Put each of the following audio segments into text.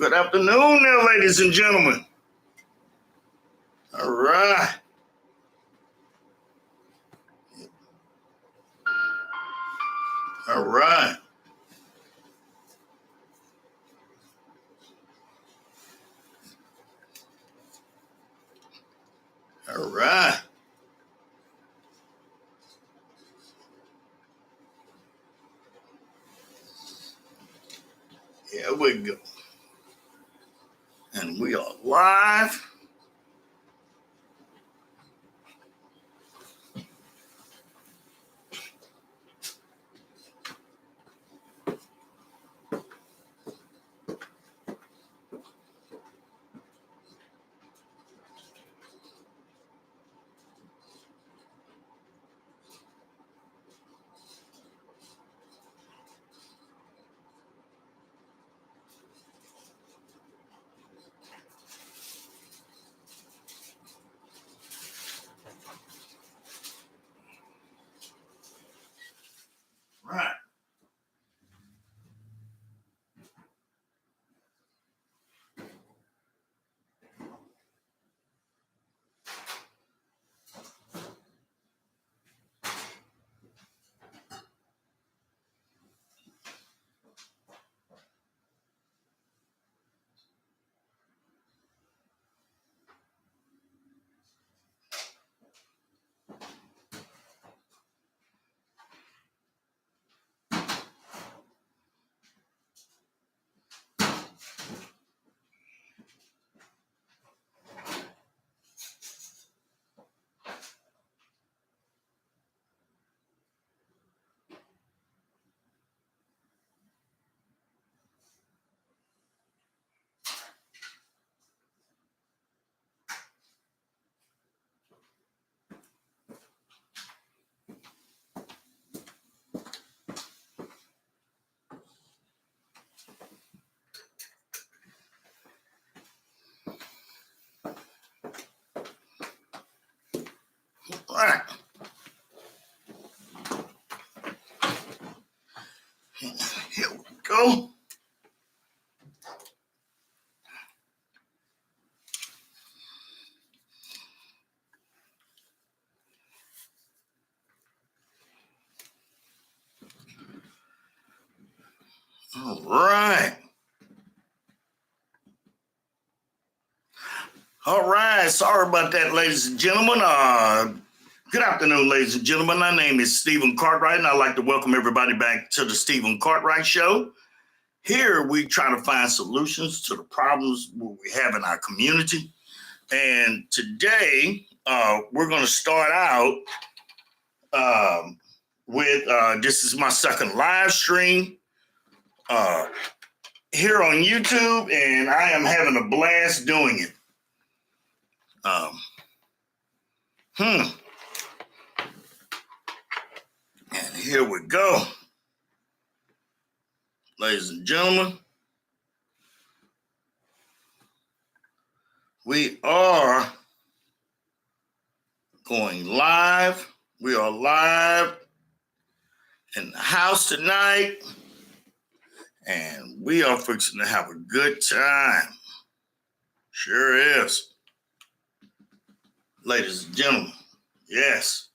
Good afternoon there, ladies and gentlemen. All right. All right. All right. Here we go. And we are live. Right. All right. Here we go. All right. All right. Sorry about that, ladies and gentlemen. Good afternoon, ladies and gentlemen. My name is Stephen Cartwright, and I'd like to welcome everybody back to the Stephen Cartwright Show. Here, we try to find solutions to the problems we have in our community. And today, we're going to start out with this is my second live stream here on YouTube, and I am having a blast doing it. And here we go. Ladies and gentlemen, we are going live. We are live in the house tonight, and we are fixing to have a good time. Sure is. Ladies and gentlemen, yes.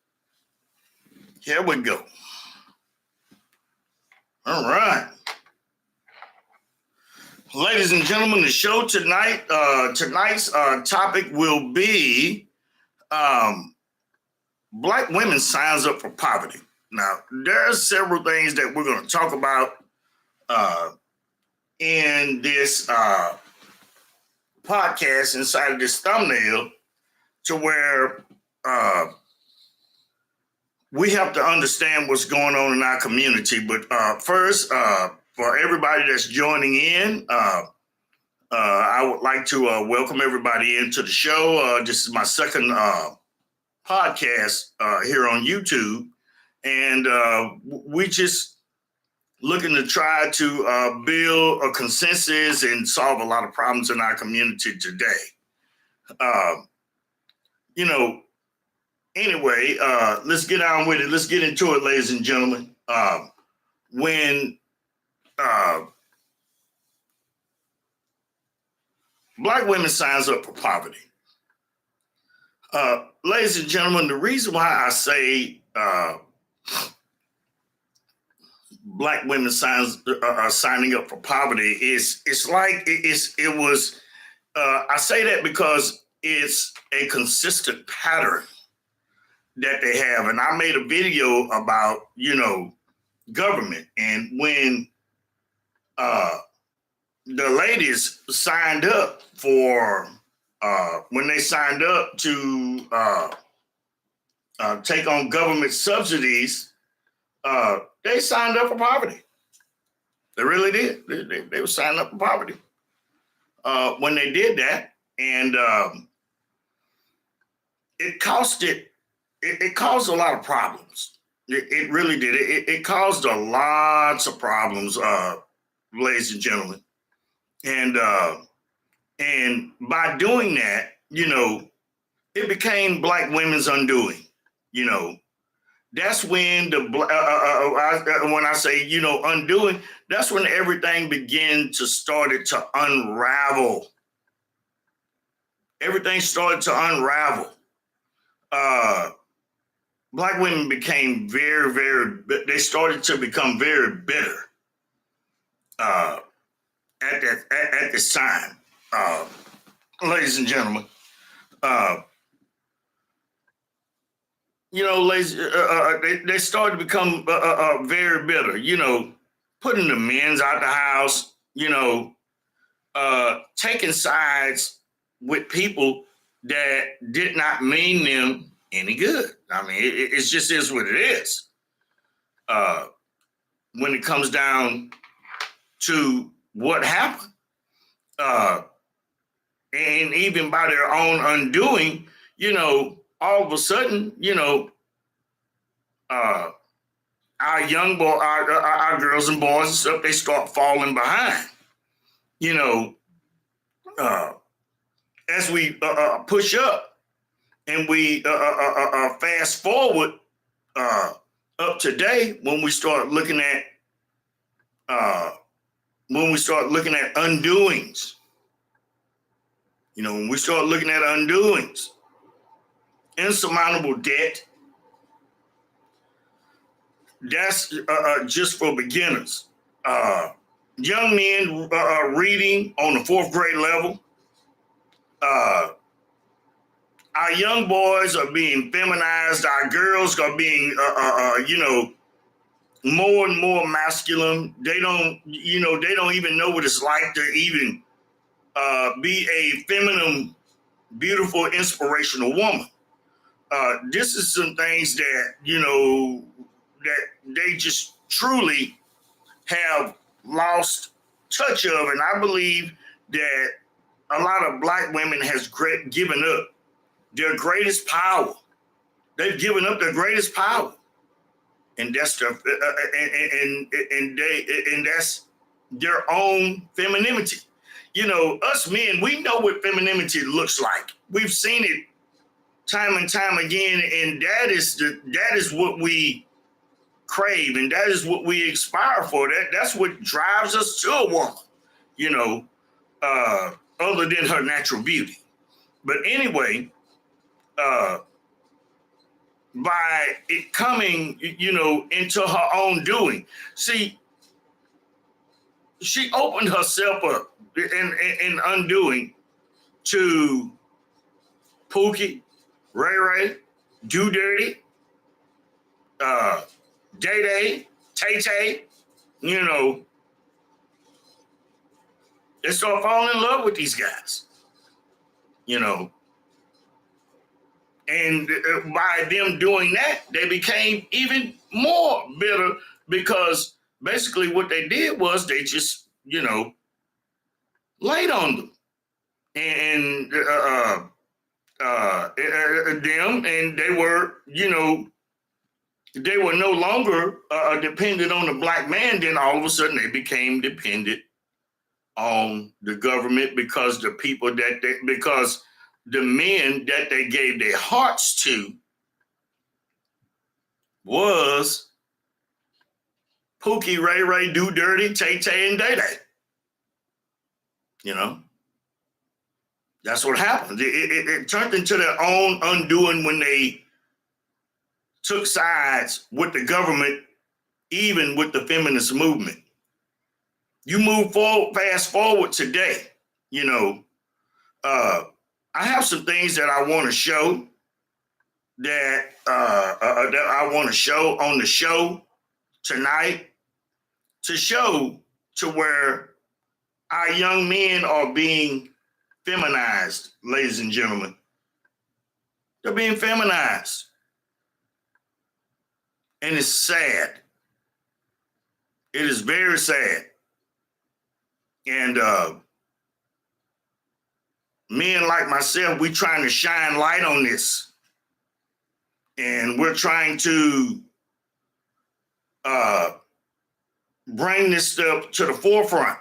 Here we go. All right. Ladies and gentlemen, the show tonight, tonight's topic will be Black women signs up for poverty. Now, there are several things that we're going to talk about in this podcast inside of this thumbnail to where we have to understand what's going on in our community. But first, for everybody that's joining in, I would like to welcome everybody into the show. This is my second podcast here on YouTube. And we just looking to try to build a consensus and solve a lot of problems in our community today. Anyway, let's get on with it. Let's get into it, ladies and gentlemen. When Black women signs up for poverty. Ladies and gentlemen, the reason why I say black women are signing up for poverty is it was. I say that because it's a consistent pattern that they have, and I made a video about government, and when the ladies signed up for when they signed up to take on government subsidies, they signed up for poverty. They really did. They were signing up for poverty when they did that, and it caused a lot of problems. It really did. It caused a lots of problems, ladies and gentlemen, and by doing that, it became black women's undoing. That's when when I say undoing, that's when everything began to started to unravel. Everything started to unravel. Black women became very, very. They started to become very bitter at this time, ladies and gentlemen. Ladies, they started to become very bitter. Putting the men's out the house. Taking sides with people that did not mean them any good. I mean, it just is what it is. When it comes down to what happened, and even by their own undoing, all of a sudden, our young boy, our girls and boys and stuff, they start falling behind. As we push up and we fast forward up today, when we start looking at undoings, when we start looking at undoings, insurmountable debt, that's just for beginners. Young men reading on the 4th grade level. Our young boys are being feminized. Our girls are being, more and more masculine. They don't even know what it's like to even be a feminine, beautiful, inspirational woman. This is some things that, that they just truly have lost touch of. And I believe that a lot of black women has given up their greatest power. They've given up their greatest power. And that's and that's their own femininity. Us men, we know what femininity looks like. We've seen it time and time again, and that is what we crave, and that is what we aspire for. That's what drives us to a woman, other than her natural beauty. But anyway, by it coming, into her own doing, see, she opened herself up in undoing to Pookie, Ray Ray, Do Dirty, Day Day, Tay Tay, they start falling in love with these guys, and by them doing that, they became even more bitter, because basically what they did was they just, laid on them and them, and they were, they were no longer dependent on the black man. Then all of a sudden they became dependent on the government, because because the men that they gave their hearts to was Pookie, Ray Ray, Do Dirty, Tay Tay, and Day Day. That's what happened. It turned into their own undoing when they took sides with the government, even with the feminist movement. You move forward, fast forward today, you know, I have some things that I want to show that I want to show on the show tonight to show to where our young men are being feminized, ladies and gentlemen. They're being feminized. And it's sad. It is very sad. And men like myself, we trying to shine light on this. And we're trying to bring this stuff to the forefront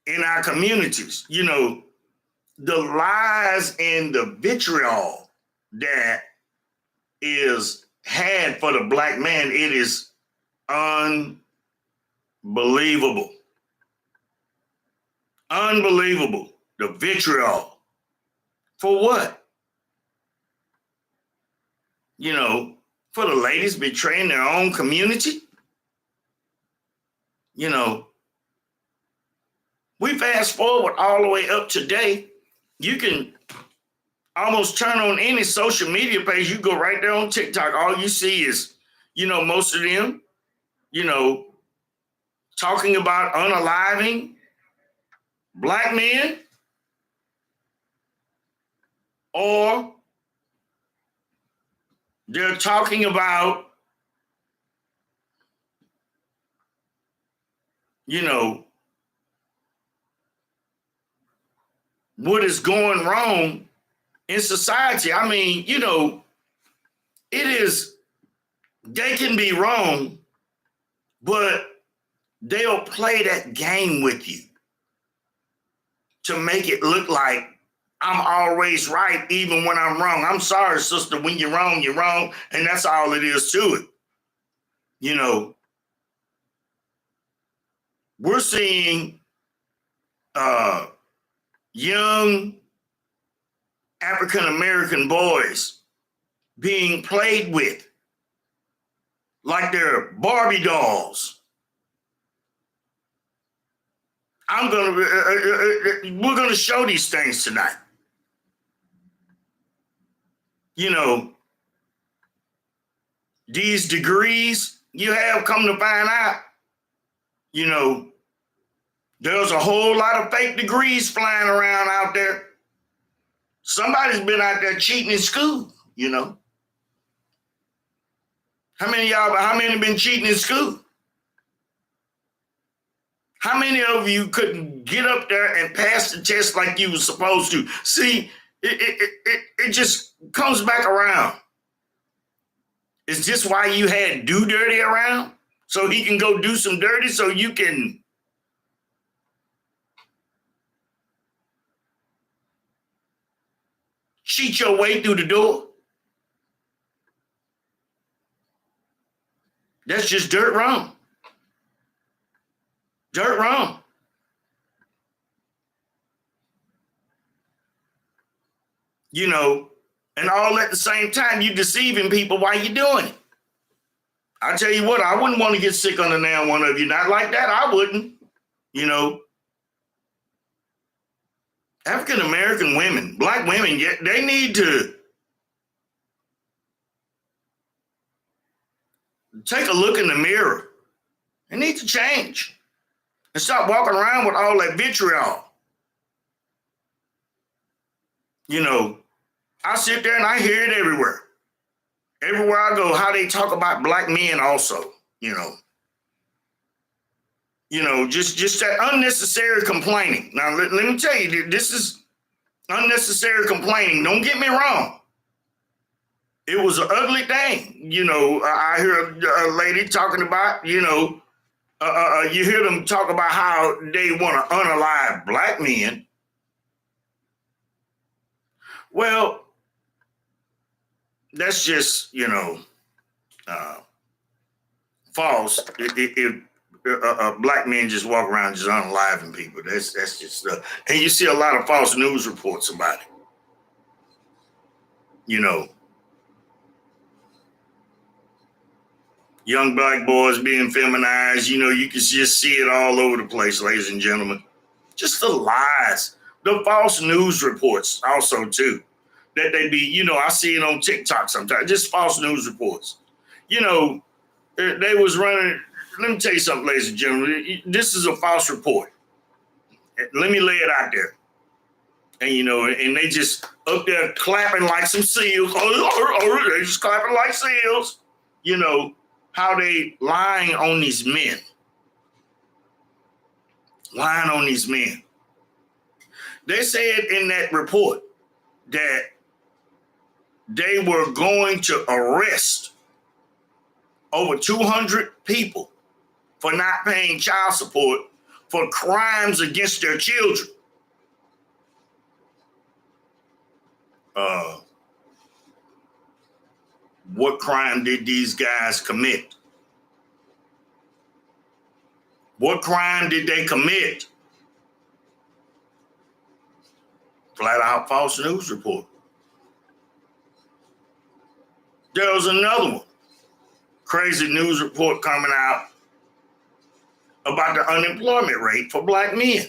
in our communities. You know, the lies and the vitriol that is had for the black man, it is unbelievable. Unbelievable. The vitriol. For what? You know, for the ladies betraying their own community? You know, we fast forward all the way up today. You can almost turn on any social media page. You go right there on TikTok. All you see is, you know, most of them, you know, talking about unaliving black men, or they're talking about, you know, what is going wrong in society. I mean, you know, they can be wrong, but they'll play that game with you to make it look like I'm always right, even when I'm wrong. I'm sorry, sister, when you're wrong, and that's all it is to it. You know, we're seeing young African-American boys being played with like they're Barbie dolls. We're gonna show these things tonight. You know, these degrees you have, come to find out, you know, there's a whole lot of fake degrees flying around out there. Somebody's been out there cheating in school, you know. How many been cheating in school? How many of you couldn't get up there and pass the test like you were supposed to? See, it just comes back around. Is this why you had Do Dirty around? So he can go do some dirty so you can cheat your way through the door? That's just dirt wrong. Dirt wrong. You know, and all at the same time, you deceiving people while you're doing it. I tell you what, I wouldn't want to get sick on the nail one of you. Not like that, I wouldn't. You know, African-American women, black women, they need to take a look in the mirror. They need to change and stop walking around with all that vitriol. You know, I sit there and I hear it everywhere. Everywhere I go, how they talk about black men also, you know. You know, just that unnecessary complaining. Now, let me tell you, this is unnecessary complaining. Don't get me wrong. It was an ugly thing. You know, I hear a lady talking about, you know, you hear them talk about how they want to unalive black men. Well, that's just, you know, false. black men just walk around just unaliving people. That's just and you see a lot of false news reports about it. You know, young black boys being feminized. You know, you can just see it all over the place, ladies and gentlemen. Just the lies, the false news reports also too. That they be, you know, I see it on TikTok sometimes, just false news reports. You know, they was running, let me tell you something, ladies and gentlemen, this is a false report. Let me lay it out there. And, you know, and they just up there clapping like some seals. They just clapping like seals. You know, how they lying on these men. Lying on these men. They said in that report that they were going to arrest over 200 people for not paying child support for crimes against their children. What crime did these guys commit? What crime did they commit? Flat out false news report. There was another one. Crazy news report coming out about the unemployment rate for black men.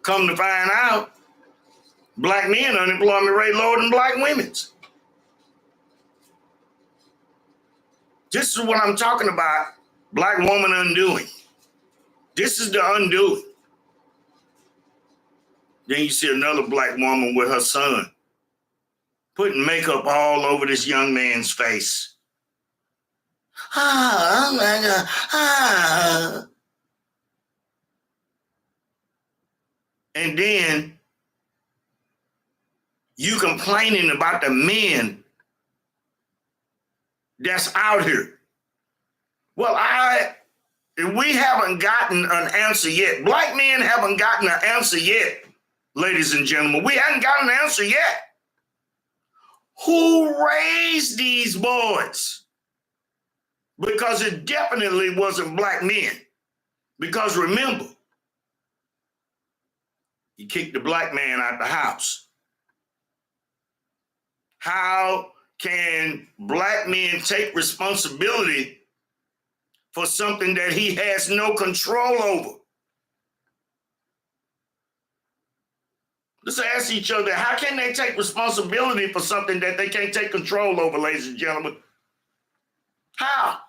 Come to find out, black men unemployment rate lower than black women's. This is what I'm talking about, black woman undoing. This is the undoing. Then you see another black woman with her son putting makeup all over this young man's face. Oh my God. And then you complaining about the men that's out here. Well, we haven't gotten an answer yet. Black men haven't gotten an answer yet, ladies and gentlemen. We haven't gotten an answer yet. Who raised these boys? Because it definitely wasn't black men. Because remember, you kicked the black man out the house. How can black men take responsibility for something that he has no control over? Let's ask each other, how can they take responsibility for something that they can't take control over, ladies and gentlemen? How?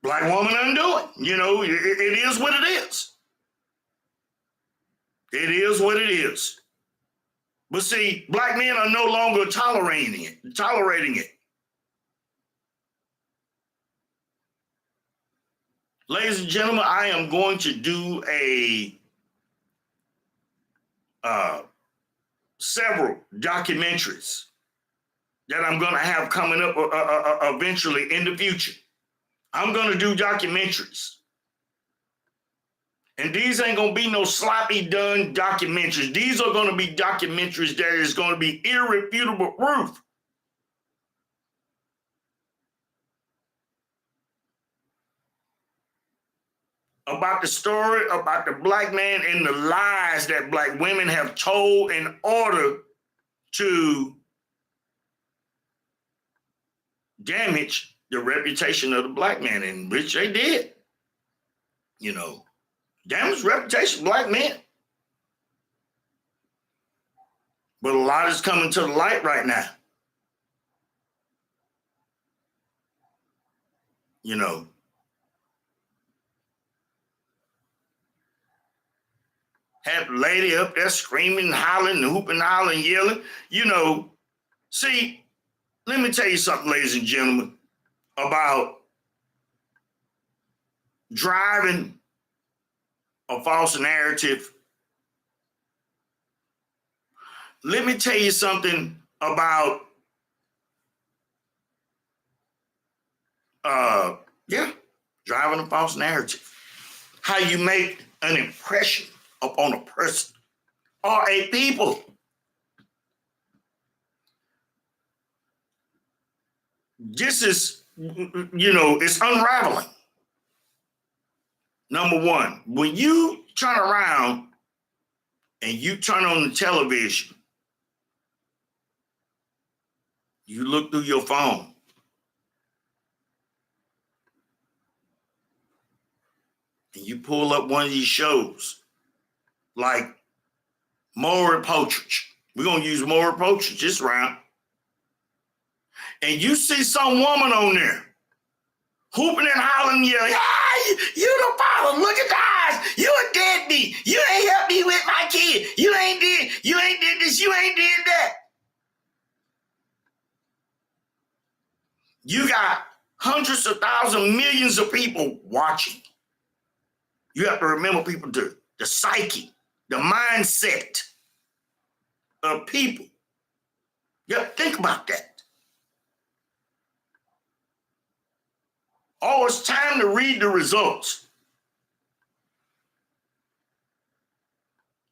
Black woman undoing. You know, it is what it is. It is what it is. But see, black men are no longer tolerating it. Ladies and gentlemen, I am going to do several documentaries that I'm going to have coming up eventually in the future. I'm going to do documentaries. And these ain't going to be no sloppy done documentaries. These are going to be documentaries that is going to be irrefutable proof. About the story about the black man and the lies that black women have told in order to damage the reputation of the black man, in which they did. You know, damage the reputation of black men. But a lot is coming to the light right now. You know, had the lady up there screaming, hollering, hooping, hollering, yelling. You know, see, let me tell you something, ladies and gentlemen, about driving a false narrative. Let me tell you something about, driving a false narrative. How you make an impression upon a person are a people. This is, it's unraveling. Number one, when you turn around and you turn on the television, you look through your phone, and you pull up one of these shows like Maury Povich. We're going to use Maury Povich this round. And you see some woman on there hooping and hollering, yelling, "Hey, you the father, look at the eyes. You a deadbeat. You ain't helped me with my kid. You ain't did this, you ain't did that." You got hundreds of thousands, millions of people watching. You have to remember people, the psyche, the mindset of people. You have to think about that. Oh, it's time to read the results.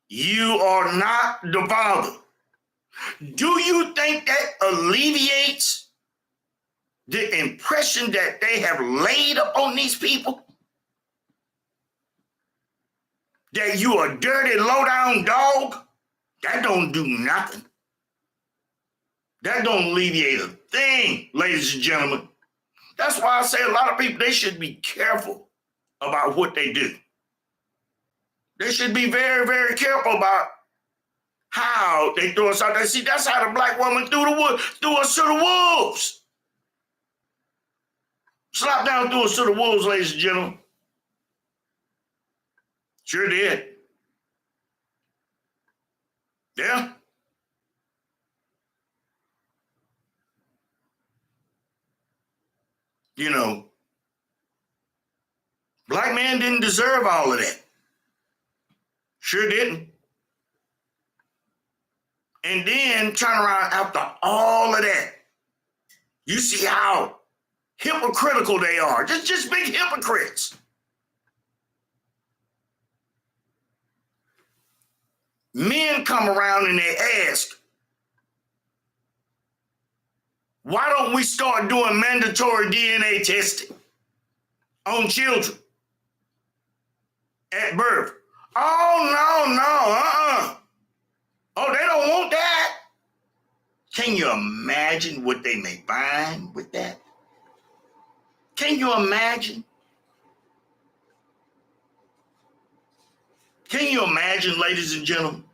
You are not the father. Do you think that alleviates the impression that they have laid upon these people? That you a dirty, low-down dog? That don't do nothing. That don't alleviate a thing, ladies and gentlemen. That's why I say a lot of people, they should be careful about what they do. They should be very, very careful about how they throw us out there. See, that's how the black woman threw us to the wolves. Slap down, threw us to the wolves, ladies and gentlemen. Sure did. Yeah. Black man didn't deserve all of that. Sure didn't. And then turn around after all of that. You see how hypocritical they are. Just big hypocrites. Men come around and they ask, why don't we start doing mandatory DNA testing on children at birth? Oh, no. Oh, they don't want that. Can you imagine what they may find with that? Can you imagine? Can you imagine, ladies and gentlemen?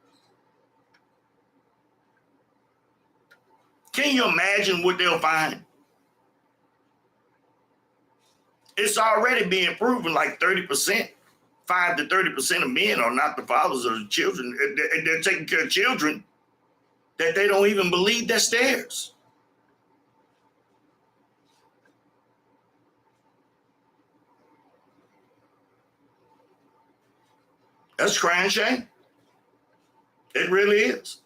Can you imagine what they'll find? It's already being proven like 30%, 5 to 30% of men are not the fathers of the children. They're taking care of children that they don't even believe that's theirs. That's crying shame. It really is.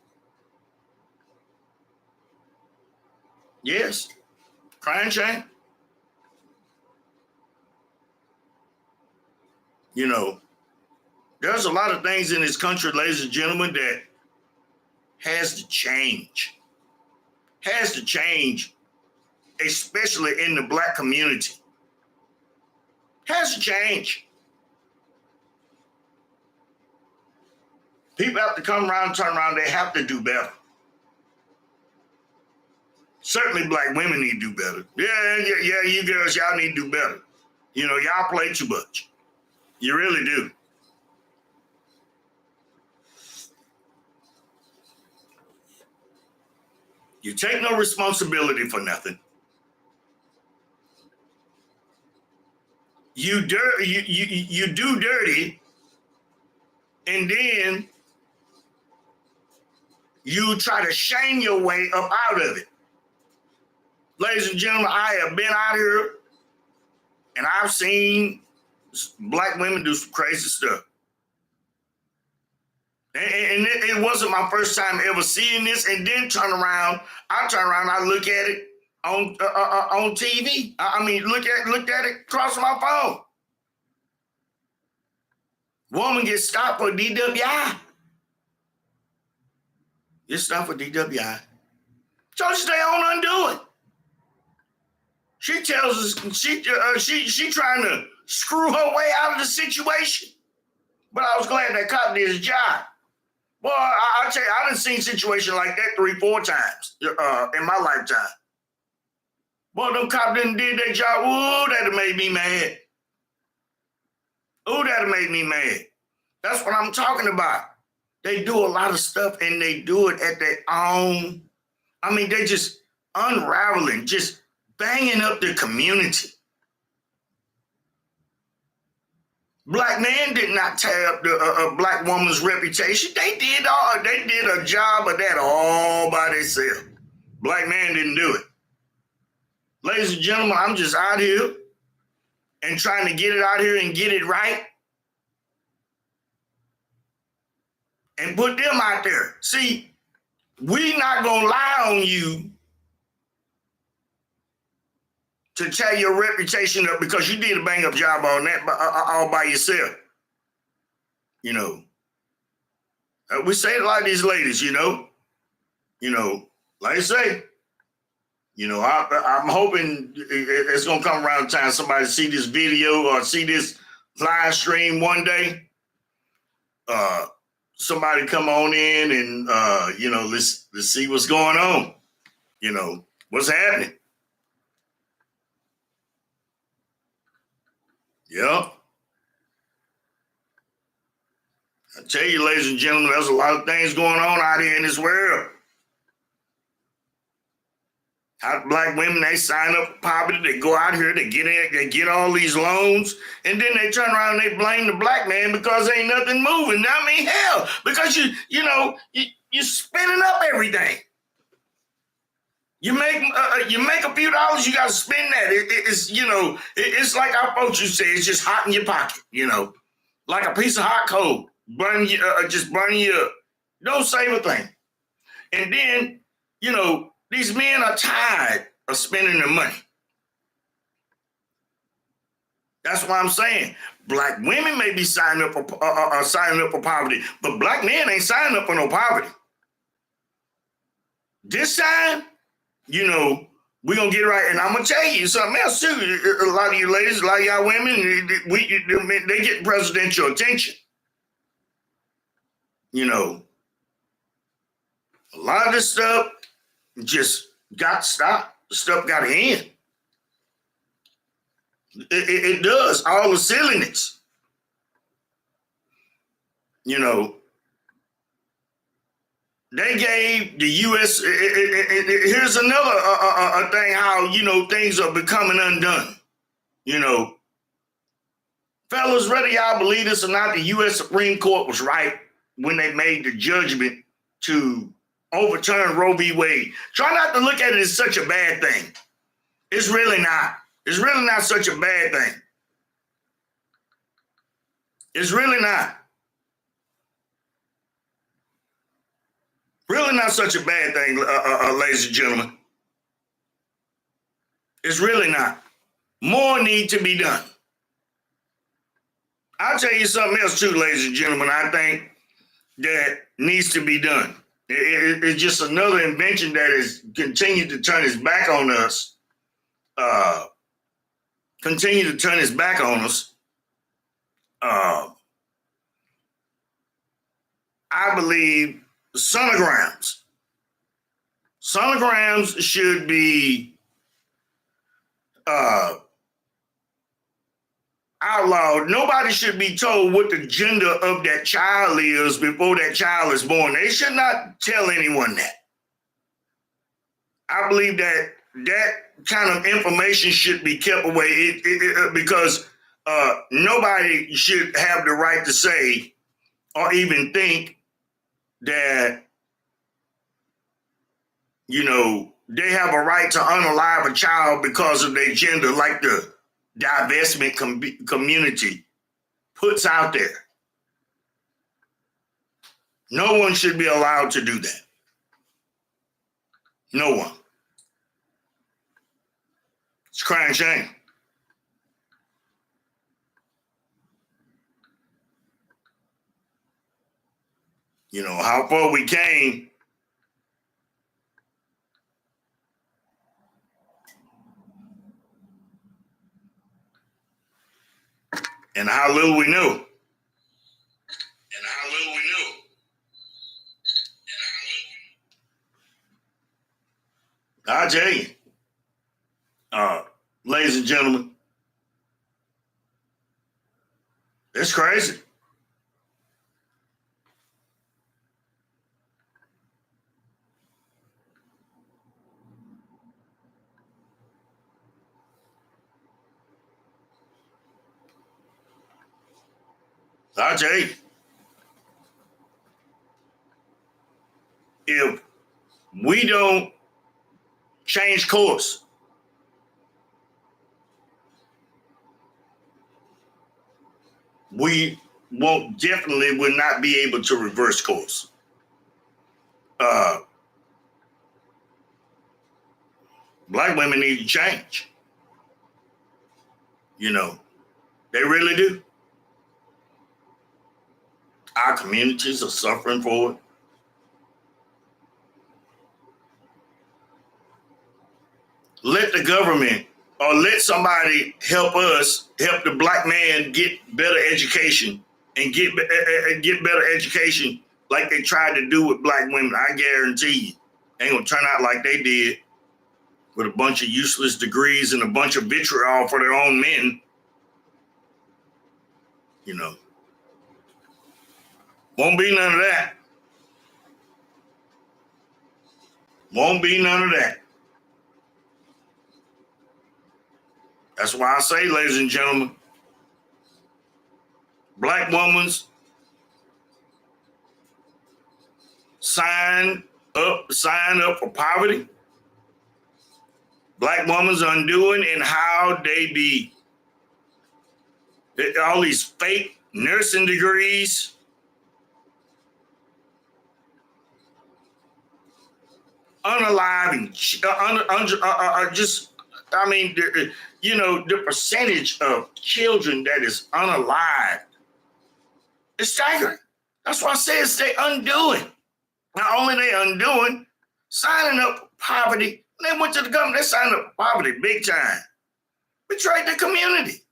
Yes, crying shame. There's a lot of things in this country, ladies and gentlemen, that has to change. Has to change, especially in the black community. Has to change. People have to come around and turn around. They have to do better. Certainly black women need to do better. Yeah, you girls, y'all need to do better. Y'all play too much. You really do. You take no responsibility for nothing. You do dirty, and then you try to shame your way up out of it. Ladies and gentlemen, I have been out here and I've seen black women do some crazy stuff. And it wasn't my first time ever seeing this. And then I turn around, I look at it on TV. Looked at it across my phone. Woman gets stopped for DWI. It's stuff with DWI. So it's their own undoing. She tells us she trying to screw her way out of the situation. But I was glad that cop did his job. Boy, I'll tell you, I done seen situations like that 3-4 times in my lifetime. Boy, them cops didn't did their job. Ooh, that'd have made me mad. Ooh, that'd have made me mad. That's what I'm talking about. They do a lot of stuff and they do it at their own. I mean, they just unraveling, just banging up the community. Black man did not tear up the black woman's reputation. They did a job of that all by themselves. Black man didn't do it. Ladies and gentlemen, I'm just out here and trying to get it out here and get it right. And put them out there. See, we not gonna lie on you to tear your reputation up because you did a bang up job on that all by yourself. You know, we say it like these ladies, you know, like I say, you know, I'm hoping it's gonna come around the time somebody see this video or see this live stream one day. Somebody come on in and you know, let's see what's going on. You know, what's happening. Yep. I tell you, ladies and gentlemen, there's a lot of things going on out here in this world. How black women, they sign up for poverty, they go out here, they get all these loans, and then they turn around and they blame the black man because ain't nothing moving. I mean, hell, because you're spending up everything. You make a few dollars, you got to spend that. It's it's like our folks used to say, it's just hot in your pocket. You know, like a piece of hot coal, burning you up. Don't save a thing. And then these men are tired of spending their money. That's why I'm saying black women may be signing up for poverty, but black men ain't signing up for no poverty. This time, we're going to get it right. And I'm going to tell you something else, too. A lot of you ladies, a lot of y'all women, they get presidential attention. A lot of this stuff just got to stop. The stuff got to end. It does. All the silliness. They gave the U.S. Here's another thing how, things are becoming undone. Fellas, whether y'all believe this or not, the U.S. Supreme Court was right when they made the judgment to overturn Roe v. Wade. Try not to look at it as such a bad thing. It's really not. It's really not such a bad thing. It's really not. Really not such a bad thing, ladies and gentlemen. It's really not. More need to be done. I'll tell you something else too, ladies and gentlemen, I think that needs to be done. It's just another invention that has continued to turn its back on us. Continue to turn its back on us. I believe sonograms. Sonograms should be outlawed. Nobody should be told what the gender of that child is before that child is born. They should not tell anyone that. I believe that kind of information should be kept away because nobody should have the right to say or even think that, they have a right to unalive a child because of their gender, like the divestment community puts out there. No one should be allowed to do that. No one. It's a crying shame. How far we came And how little we know. I'll tell you, ladies and gentlemen, it's crazy. I'll tell you, if we don't change course, we will not be able to reverse course. Black women need to change. You know, they really do. Our communities are suffering for it. Let the government or let somebody help us, help the black man get better education and get better education like they tried to do with black women. I guarantee you, ain't gonna turn out like they did with a bunch of useless degrees and a bunch of vitriol for their own men. You know, won't be none of that. Won't be none of that. That's why I say, ladies and gentlemen, black women sign up for poverty. Black women's undoing and how they be all these fake nursing degrees. Unaliving, the percentage of children that is unalived is staggering. That's why I say it's they undoing. Not only they undoing, signing up for poverty. When they went to the government, they signed up for poverty big time. Betrayed the community.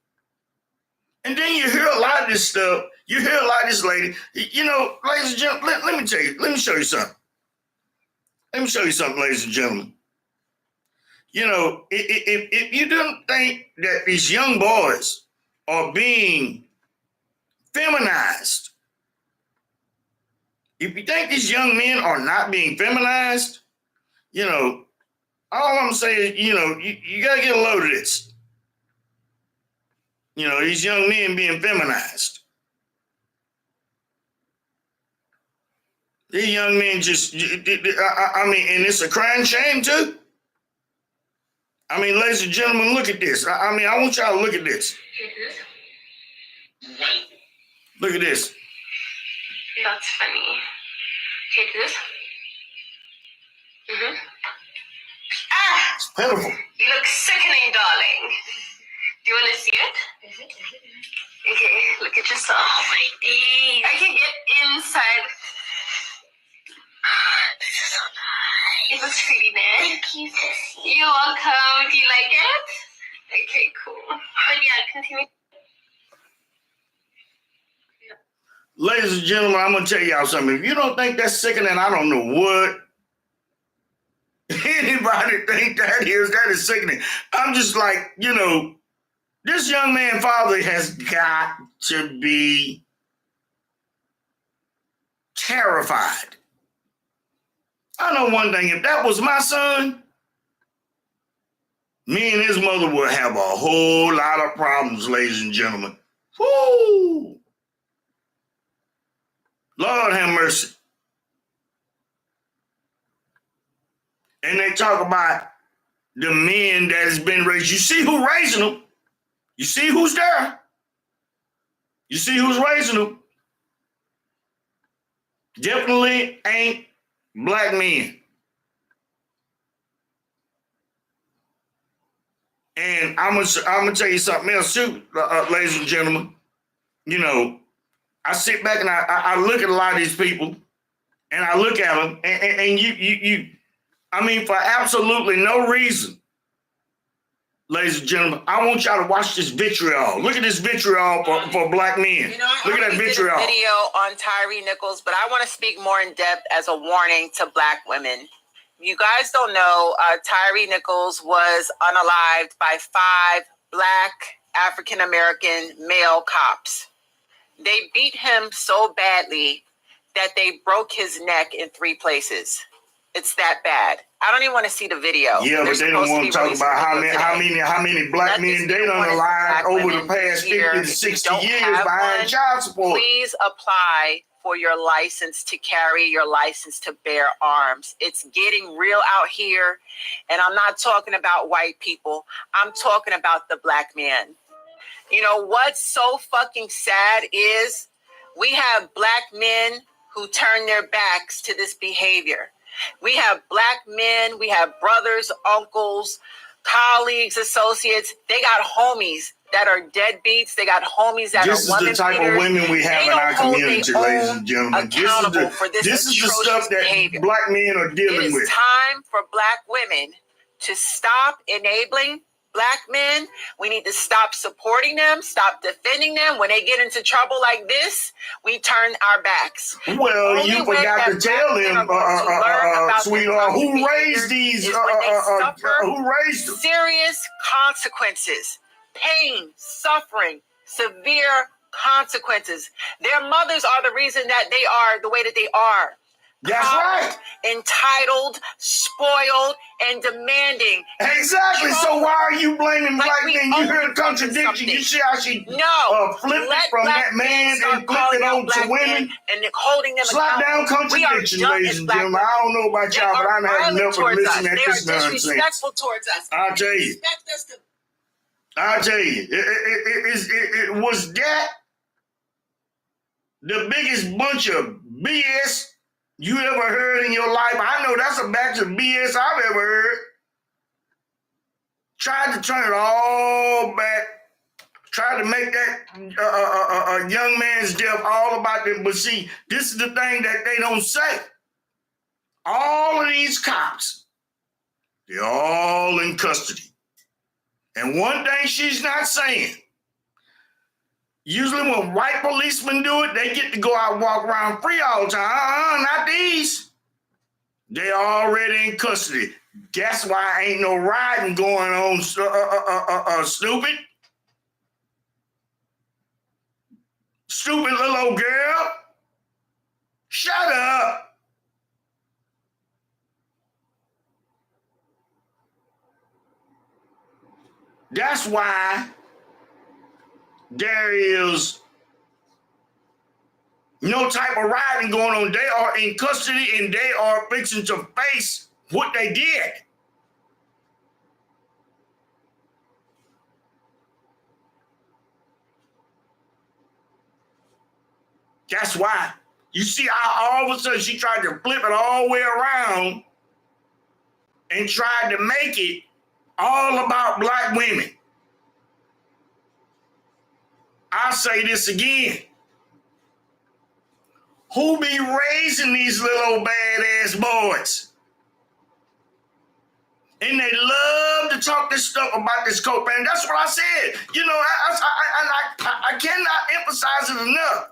And then you hear a lot of this stuff. You hear a lot of this lady. You know, ladies and gentlemen, let me tell you, let me show you something. Let me show you something, ladies and gentlemen. You know, if you don't think that these young boys are being feminized, if you think these young men are not being feminized, you know, all I'm saying is, you know, you got to get a load of this. You know, these young men being feminized. These young men just, and it's a crying shame too. I mean, ladies and gentlemen, look at this. I want y'all to look at this. Look at this. That's funny. Okay, do this. Mm-hmm. It's pitiful. You look sickening, darling. Do you want to see it? Okay, look at yourself. Oh, my days. I can get inside. This is so nice. It looks pretty nice. Thank you, Sissy. You're welcome. Do you like it? Okay, cool. But yeah, continue. Ladies and gentlemen, I'm going to tell y'all something. If you don't think that's sickening, I don't know what anybody think that is sickening. I'm just like, you know, this young man's father has got to be terrified. I know one thing, if that was my son, me and his mother would have a whole lot of problems, ladies and gentlemen. Woo! Lord have mercy. And they talk about the men that has been raised. You see who raising them. You see who's there. You see who's raising them. Definitely ain't black men. And I'm gonna tell you something else too, ladies and gentlemen. You know, I sit back and I look at a lot of these people, and I look at them, and you, for absolutely no reason, ladies and gentlemen, I want y'all to watch this vitriol. Look at this vitriol for black men. You know, I Look at that already did vitriol. a video on Tyre Nichols, but I want to speak more in depth as a warning to black women. You guys don't know, Tyre Nichols was unalived by 5 black African-American male cops. They beat him so badly that they broke his neck in 3 places. It's that bad. I don't even want to see the video. Yeah, but they don't want to talk about how many black men they done alive over the past 50 to 60 years behind child support. Please apply for your license to carry, your license to bear arms. It's getting real out here, and I'm not talking about white people. I'm talking about the black man. You know what's so fucking sad is we have black men who turn their backs to this behavior. We have black men, we have brothers, uncles, colleagues, associates. They got homies that are deadbeats. They got homies that this are women is the type of women we have in our community, ladies and gentlemen. This is the stuff that behavior. black men are dealing with. It is time for black women to stop enabling black men. We need to stop supporting them, stop defending them. When they get into trouble like this, we turn our backs. Well, you forgot to tell them, sweetheart, who raised these, who raised them? Serious consequences, pain, suffering, severe consequences. Their mothers are the reason that they are the way that they are. That's right. Entitled, spoiled, and demanding. Exactly. So why are you blaming black men? You hear the contradiction. You see how she flipped it from that man and flipped it on to women? And holding them slap down contradiction, ladies and gentlemen. I don't know about y'all, but I'm having enough of listening at this nonsense. They are disrespectful towards us. I'll tell you. It was that the biggest bunch of BS you ever heard in your life. I know that's a batch of BS I've ever heard. Tried to turn it all back. Tried to make that young man's death all about them. But see, this is the thing that they don't say. All of these cops, they're all in custody. And one thing she's not saying, usually when white policemen do it, they get to go out and walk around free all the time. Not these. They already in custody. That's why ain't no riding going on, stupid. Stupid little old girl. Shut up. That's why there is no type of riding going on. They are in custody and they are fixing to face what they did. That's why. You see how all of a sudden she tried to flip it all the way around and tried to make it all about black women. I'll say this again. Who be raising these little badass boys? And they love to talk this stuff about this co-parent. That's what I said. You know, I cannot emphasize it enough.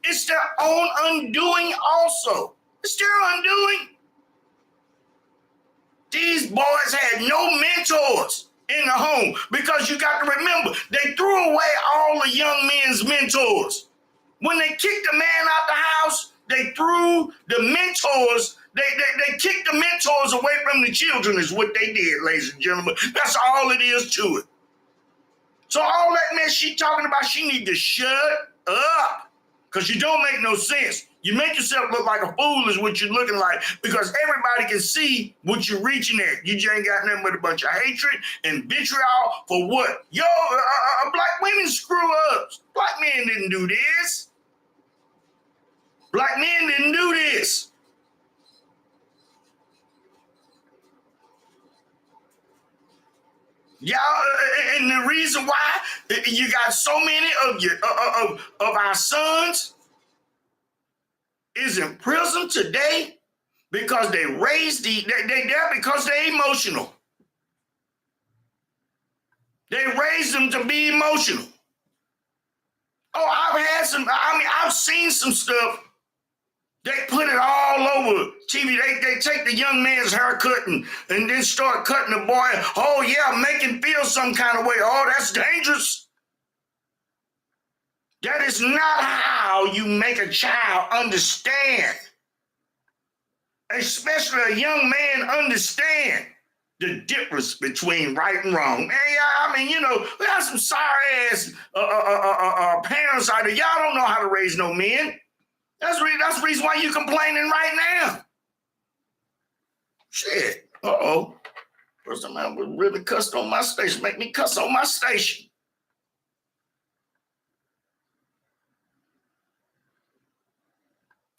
It's their own undoing also. It's their undoing. These boys had no mentors in the home because you got to remember, they threw away all the young men's mentors. When they kicked the man out the house, they threw the mentors, they kicked the mentors away from the children is what they did, ladies and gentlemen. That's all it is to it. So all that mess she talking about, she need to shut up because you don't make no sense. You make yourself look like a fool is what you're looking like because everybody can see what you're reaching at. You just ain't got nothing but a bunch of hatred and vitriol for what? Yo, black women screw ups. Black men didn't do this. Black men didn't do this. Y'all, and the reason why you got so many of you of our sons is in prison today because they raised they're there because they're emotional. They raised them to be emotional. Oh, I've seen some stuff. They put it all over TV. They take the young man's haircut and then start cutting the boy. Oh, yeah, make him feel some kind of way. Oh, that's dangerous. That is not how you make a child understand. Especially a young man understand the difference between right and wrong. Man, I mean, you know, we got some sorry-ass parents out there. Y'all don't know how to raise no men. That's the reason why you complaining right now. Shit. Uh-oh. First time I was really cussed on my station. Make me cuss on my station.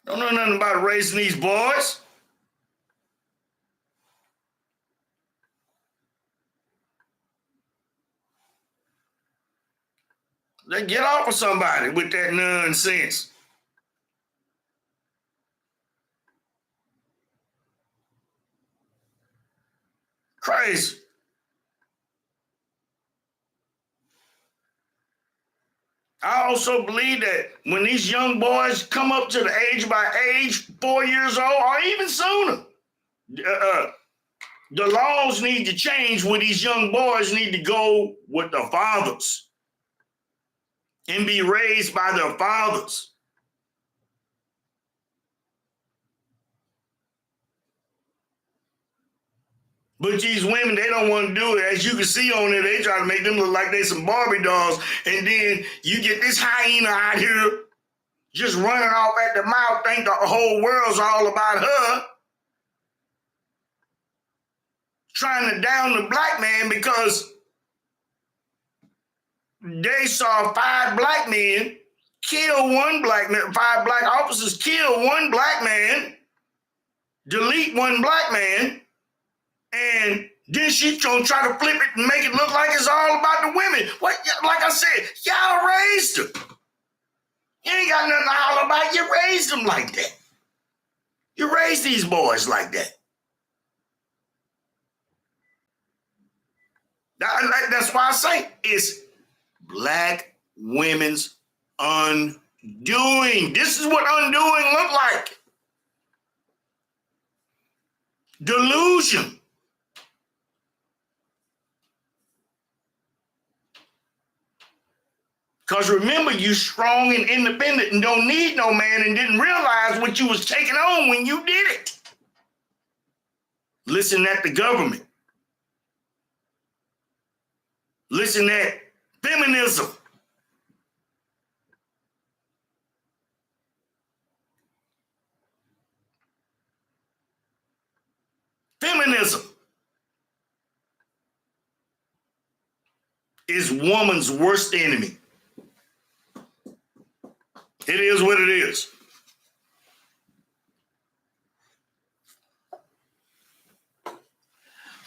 Don't know nothing about raising these boys. They get off of somebody with that nonsense. Crazy. I also believe that when these young boys come up to the age 4 years old, or even sooner, the laws need to change where these young boys need to go with the fathers and be raised by their fathers. But these women, they don't want to do it. As you can see on it, they try to make them look like they some Barbie dolls. And then you get this hyena out here just running off at the mouth, think the whole world's all about her. Trying to down the black man because they saw 5 black men kill 1 black man, 5 black officers kill 1 black man, delete 1 black man, and then she's gonna try to flip it and make it look like it's all about the women. What? Like I said, y'all raised them. You ain't got nothing to holler about. You raised them like that. You raised these boys like that. That's why I say it's black women's undoing. This is what undoing look like. Delusion. Because remember, you strong and independent and don't need no man and didn't realize what you was taking on when you did it. Listen at the government. Listen at feminism. Feminism is woman's worst enemy. It is what it is.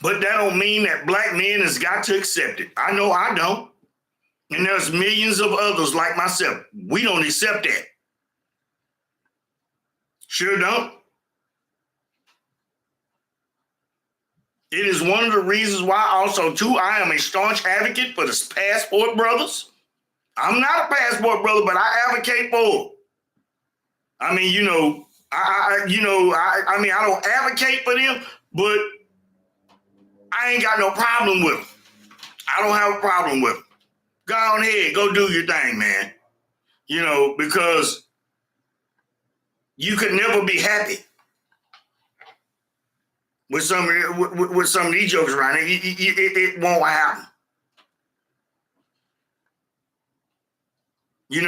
But that don't mean that black men has got to accept it. I know I don't. And there's millions of others like myself. We don't accept that. Sure don't. It is one of the reasons why also, too, I am a staunch advocate for the passport brothers. I'm not a passport brother, but I advocate for it. I mean, I don't advocate for them, but I ain't got no problem with them. I don't have a problem with them. Go on ahead, go do your thing, man. Because you could never be happy with some of these jokes around here. It won't happen. You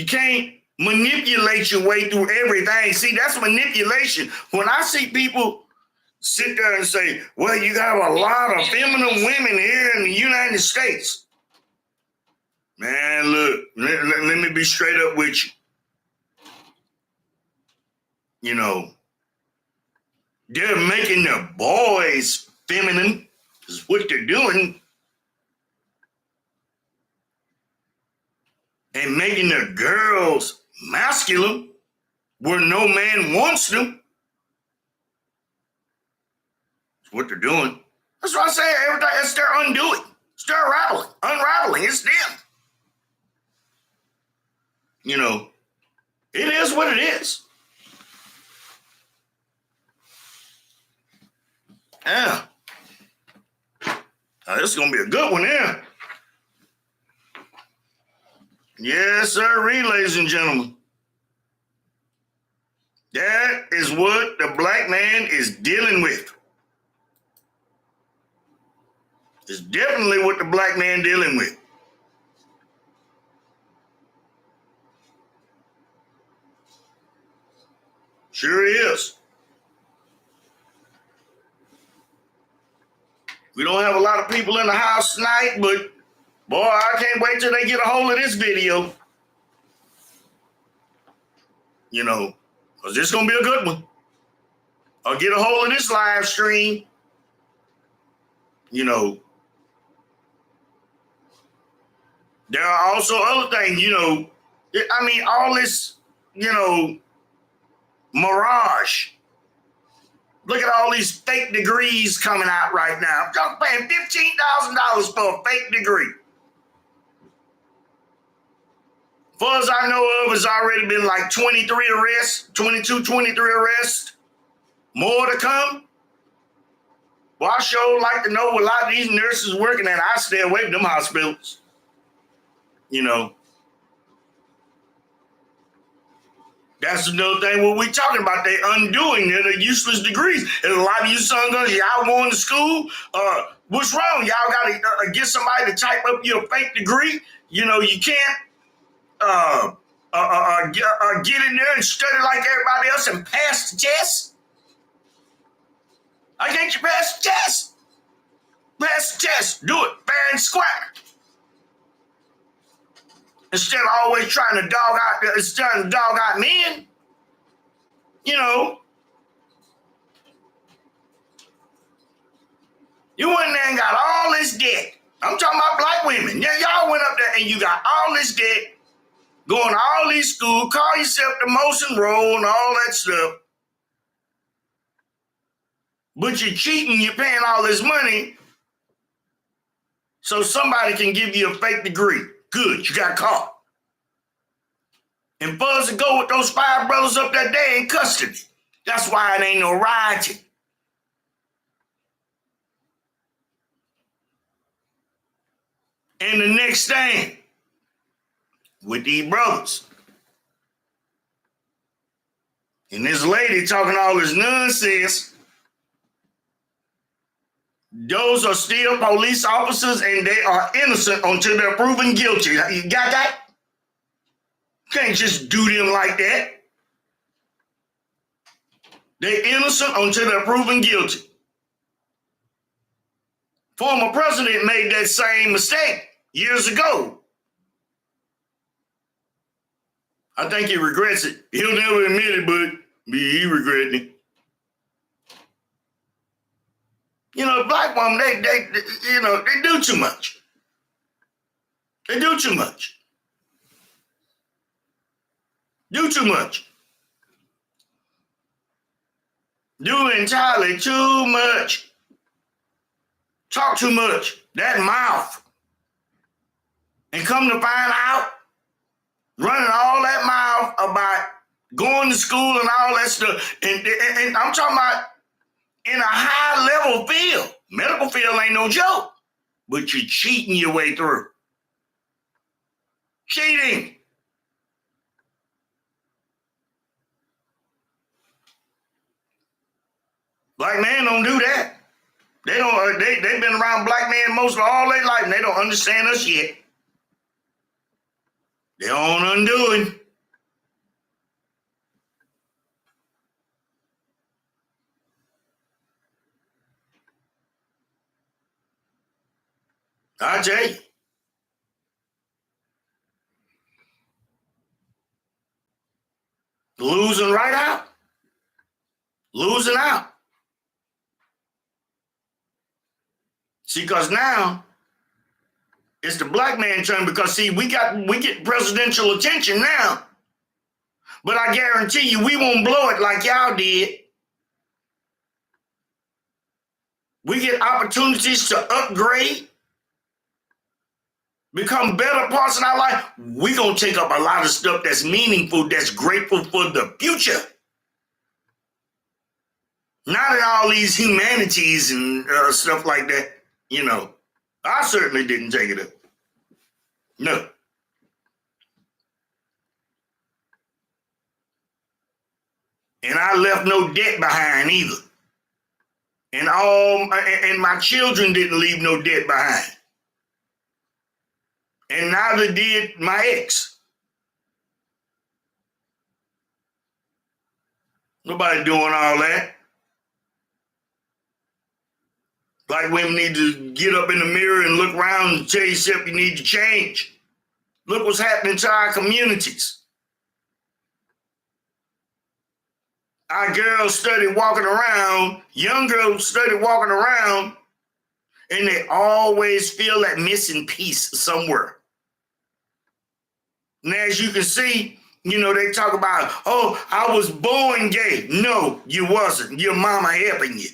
can't manipulate your way through everything. See, that's manipulation. When I see people sit there and say, well, you got a lot of feminine women here in the United States. Man, look, let me be straight up with you. They're making their boys feminine, is what they're doing. And making their girls masculine where no man wants them. That's what they're doing. That's what I say. Everything it's their undoing. It's their unraveling. It's them. You know, it is what it is. Yeah. Now, this is going to be a good one here. Yes, sir, ladies and gentlemen. That is what the black man is dealing with. It's definitely what the black man dealing with. Sure is. We don't have a lot of people in the house tonight, but boy, I can't wait till they get a hold of this video. You know, because this is going to be a good one. Or get a hold of this live stream. You know, there are also other things, you know, I mean, all this, you know, mirage. Look at all these fake degrees coming out right now. I'm paying $15,000 for a fake degree. Far as I know of, it's already been like 23 arrests, 22, 23 arrests. More to come. Well, I sure like to know what a lot of these nurses working at. I stay away from them hospitals. You know. That's another thing what we talking about. They undoing the useless degrees. And a lot of you son guns, y'all going to school. What's wrong? Y'all got to get somebody to type up your fake degree. You know, you can't get in there and study like everybody else and pass the test. I can't you pass the test? Pass the test. Do it fair and square. Instead of always trying to dog out men. You know. You went in there and got all this debt. I'm talking about black women. Yeah, y'all went up there and you got all this debt, going to all these schools, call yourself the most enrolled and all that stuff. But you're cheating, you're paying all this money so somebody can give you a fake degree. Good, you got caught. And Buzz to go with those 5 brothers up that day in custody. That's why it ain't no rioting. And the next thing, with these brothers, and this lady talking all this nonsense, those are still police officers and they are innocent until they're proven guilty. You got that? Can't just do them like that. They're innocent until they're proven guilty. Former president made that same mistake years ago. I think he regrets it. He'll never admit it, but he regretting it. You know, black women, they do too much. They do too much. Do too much. Do entirely too much. Talk too much. That mouth. And come to find out, running all that mouth about going to school and all that stuff. And I'm talking about in a high-level field. Medical field ain't no joke. But you're cheating your way through. Cheating. Black men don't do that. They don't. They've been around black men most of all their life, and they don't understand us yet. They're on undoing. I tell you. Losing right out. Losing out. See, because now it's the black man turn, because see, we get presidential attention now. But I guarantee you we won't blow it like y'all did. We get opportunities to upgrade, become better parts in our life. We're going to take up a lot of stuff that's meaningful, that's grateful for the future. Not in all these humanities and stuff like that. You know, I certainly didn't take it up. No. And I left no debt behind either. And my children didn't leave no debt behind. And neither did my ex. Nobody doing all that. Like women need to get up in the mirror and look around and tell yourself you need to change. Look what's happening to our communities. Our girls started walking around, young girls started walking around, and they always feel that missing piece somewhere. And as you can see, you know, they talk about, oh, I was born gay. No, you wasn't. Your mama helping you.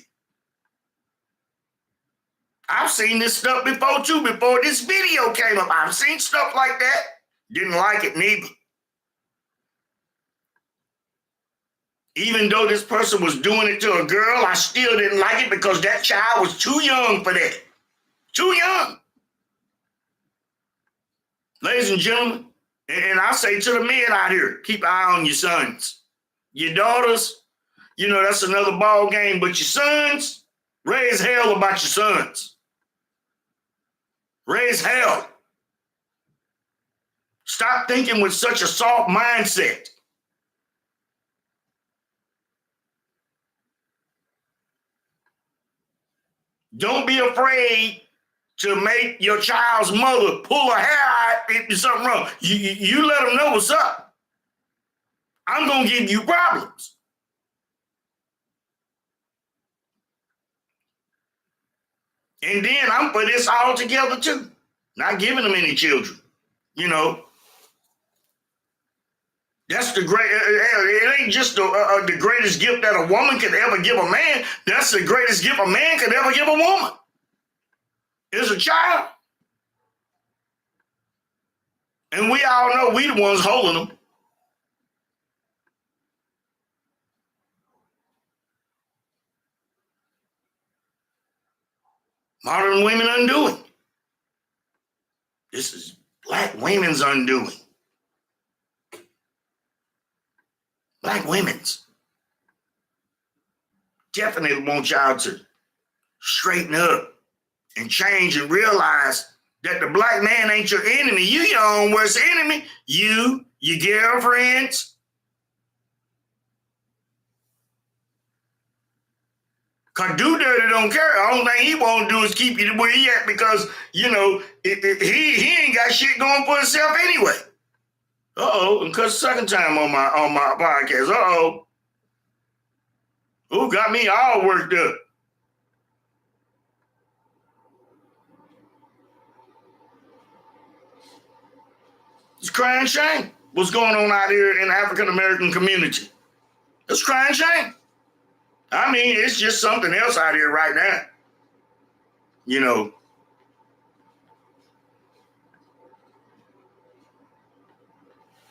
I've seen this stuff before too, before this video came up. I've seen stuff like that. Didn't like it neither. Even though this person was doing it to a girl, I still didn't like it because that child was too young for that. Too young. Ladies and gentlemen, and I say to the men out here, keep an eye on your sons. Your daughters, you know, that's another ball game. But your sons, raise hell about your sons. Raise hell. Stop thinking with such a soft mindset. Don't be afraid to make your child's mother pull her hair out if there's something wrong. You let them know what's up. I'm going to give you problems. And then I'm for this all together too. Not giving them any children. You know. That's the great, it ain't just the greatest gift that a woman could ever give a man. That's the greatest gift a man could ever give a woman. Is a child. And we all know we the ones holding them. Modern women undoing. This is black women's undoing. Black women's. Definitely want y'all to straighten up and change and realize that the black man ain't your enemy. You your own worst enemy. You, your girlfriends. Cause Do Dirty don't care. The only thing he won't do is keep you where he at because, you know, he ain't got shit going for himself anyway. Uh-oh, and cuss second time on my podcast. Uh-oh. Who got me all worked up? It's crying shame. What's going on out here in the African American community? It's crying shame. I mean, it's just something else out here right now. You know.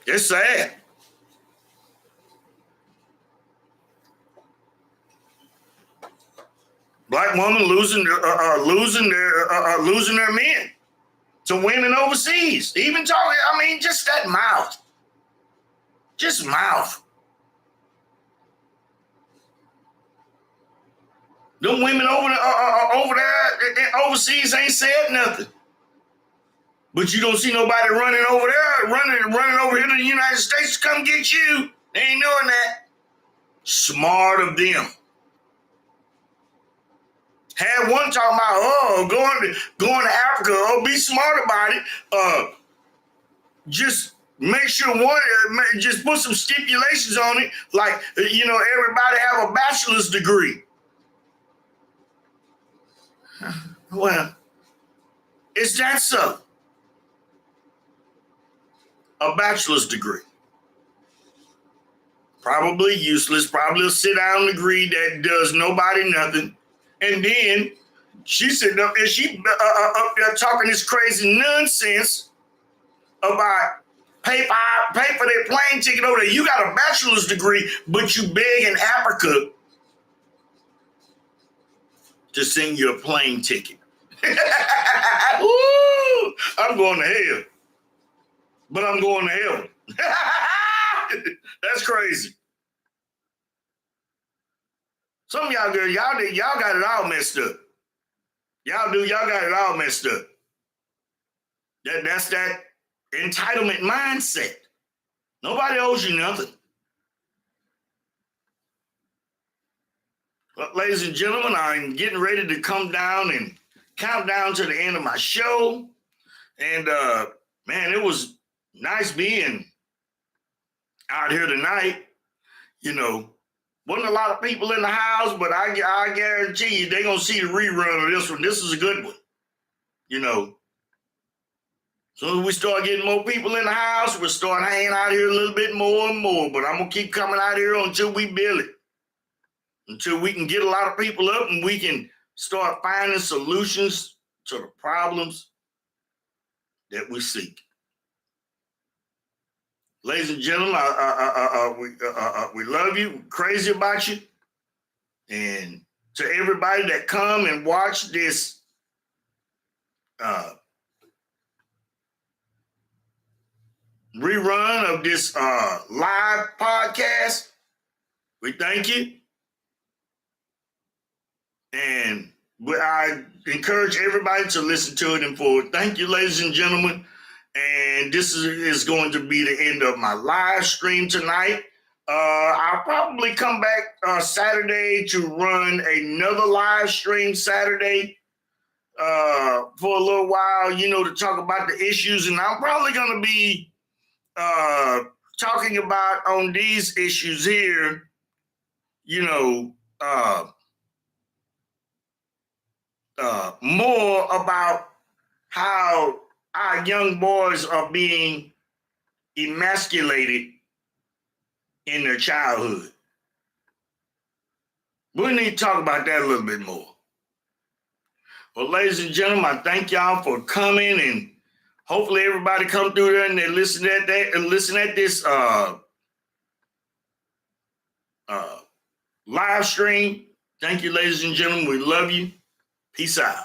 It's sad. Black women losing their men to women overseas. Even talking, I mean, just that mouth. Just mouth. Them women over there overseas ain't said nothing. But you don't see nobody running over there, running over here to the United States to come get you. They ain't doing that. Smart of them. Had one talking about, going to Africa. Oh, be smart about it. Just make sure just put some stipulations on it. Like, you know, everybody have a bachelor's degree. Well, is that so? A bachelor's degree. Probably useless, probably a sit-down degree that does nobody nothing. And then She sitting up and she up there talking this crazy nonsense about pay for their plane ticket over there. You got a bachelor's degree, but you beg in Africa to send you a plane ticket. Woo! I'm going to hell. But I'm going to heaven. That's crazy. Some of y'all girls, y'all got it all messed up. Y'all got it all messed up. That's that entitlement mindset. Nobody owes you nothing. Well, ladies and gentlemen, I'm getting ready to come down and count down to the end of my show. And man, it was nice being out here tonight. You know, wasn't a lot of people in the house, but I guarantee you they're going to see the rerun of this one. This is a good one. You know, so as we start getting more people in the house, we'll start hanging out here a little bit more and more. But I'm going to keep coming out here until we build it. Until we can get a lot of people up and we can start finding solutions to the problems that we seek. Ladies and gentlemen, we love you, we're crazy about you. And to everybody that come and watch this rerun of this live podcast, we thank you. And I encourage everybody to listen to it and forward. Thank you, ladies and gentlemen. And this is going to be the end of my live stream tonight. I'll probably come back Saturday to run another live stream Saturday for a little while, you know, to talk about the issues. And I'm probably going to be talking about on these issues here, you know, more about how our young boys are being emasculated in their childhood. We need to talk about that a little bit more. Well, ladies and gentlemen, I thank y'all for coming, and hopefully everybody come through there and they listen at that and listen at this live stream. Thank you, ladies and gentlemen. We love you. Peace out.